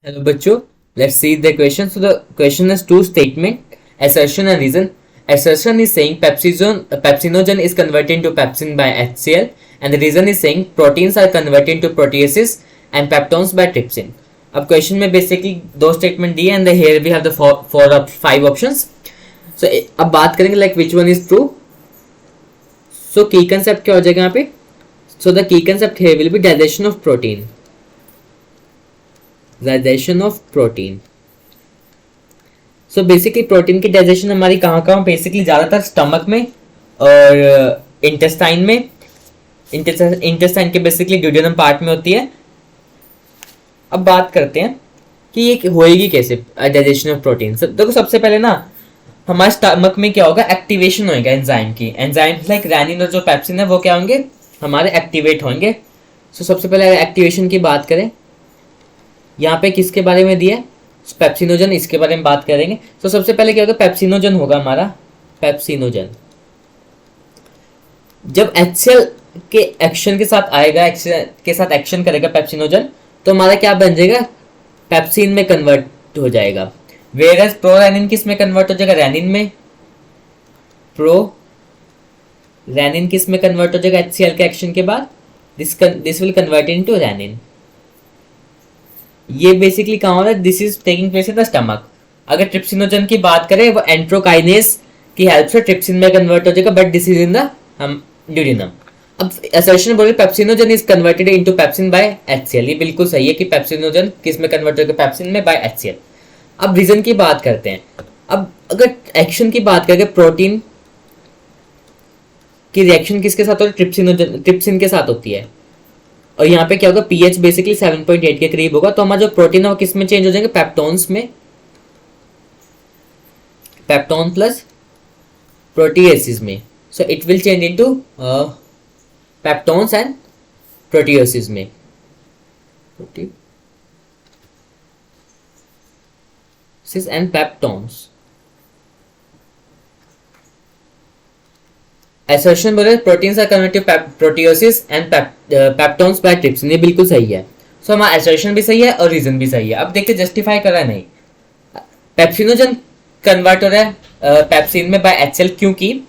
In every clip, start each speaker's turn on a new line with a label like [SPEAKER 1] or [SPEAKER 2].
[SPEAKER 1] Hello, Bacho. Let's see the question. So the question is two statement, assertion and reason. Assertion is saying pepsinogen is converted into pepsin by HCl, and the reason is saying proteins are converted into proteases and peptones by trypsin. अब question में basically दो statement दिए and here we have the five options. So अब बात करेंगे like which one is true. So key concept क्या हो जाएगा यहाँ पे. So the key concept here will be digestion of protein. Digestion of protein. So basically protein की digestion हमारी कहाँ बेसिकली ज़्यादातर स्टमक में और इंटेस्टाइन में. इंटेस्टाइन के बेसिकली ड्यूडेनम पार्ट में होती है. अब बात करते हैं कि ये होएगी कैसे डाइजेशन ऑफ प्रोटीन. देखो सबसे पहले ना हमारे स्टमक में क्या होगा, एक्टिवेशन होएगा एंजाइम की. एंजाइम लाइक रेनिन और जो पेप्सिन है वो क्या होंगे, हमारे एक्टिवेट होंगे. सो सबसे पहले एक्टिवेशन की बात करें, यहाँ पे किसके बारे में दिया है, पेप्सिनोजन, इसके बारे में बात करेंगे. तो सबसे पहले क्या होगा, पेप्सिनोजन होगा हमारा. पेप्सिनोजन जब HCl के एक्शन के साथ आएगा, के साथ एक्शन करेगा पेप्सिनोजन, तो हमारा क्या बन जाएगा, पेप्सिन में कन्वर्ट हो जाएगा. वेरस प्रोरेनिन किस में कन्वर्ट हो जाएगा, रेनिन में. रेनिन किस में कन्वर्ट हो जाएगा HCl के एक्शन के बाद, this will convert into renin. ये बेसिकली कहाँ हो रहा है, this is taking place in the stomach. अगर ट्रिप्सिनोजन की बात करें, वो एंट्रोकाइनेस की हेल्प से ट्रिप्सिन में कन्वर्ट हो जाएगा, but this is in the duodenum. अब असर्शन बोले pepsinogen is converted into pepsin by HCl. ये बिल्कुल सही है कि पेप्सिनोजन किस में कन्वर्ट होगा, पेप्सिन में बाय HCl. अब रीजन की बात करते हैं. अब अगर एक्शन की बात करें, प्रोटीन की रिएक्शन किसके साथ होती है, ट्रिप्सिन के साथ होती है. और यहाँ पे क्या होगा, पीएच बेसिकली 7.8 के करीब होगा. तो हमारा जो प्रोटीन है वो किस में चेंज हो जाएंगे, पेप्टोन्स में. पेप्टोन प्लस प्रोटीएसिस में. So it will change into peptones and proteoses में. Proteoses and peptones. असर्शन बोले proteins are converted to proteoses and peptones by trypsin. ये बिल्कुल सही है. सो हमारा असर्शन भी सही है और रीजन भी सही है. अब देखते जस्टिफाई कर रहा है नहीं. पेप्सिनोजन कन्वर्ट हो रहा है पेप्सिन में बाय HCl, क्योंकि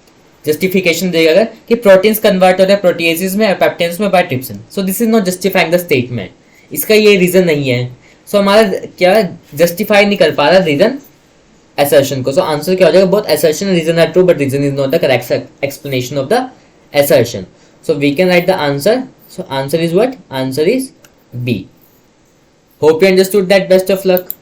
[SPEAKER 1] जस्टिफिकेशन देगा कि प्रोटीन्स कन्वर्ट हो रहा है प्रोटीएसिस में और पेप्टेन्स में by trypsin. So this is not justifying the statement. इसका ये रीजन नहीं है. सो हमारा क्या जस्टिफाई नहीं कर पा रहा रीजन assertion को. सो आंसर क्या हो जाएगा, both assertion and reason are true but reason is not the correct explanation of the assertion. So we can write the answer. So answer is what? Answer is B. Hope you understood that. Best of luck.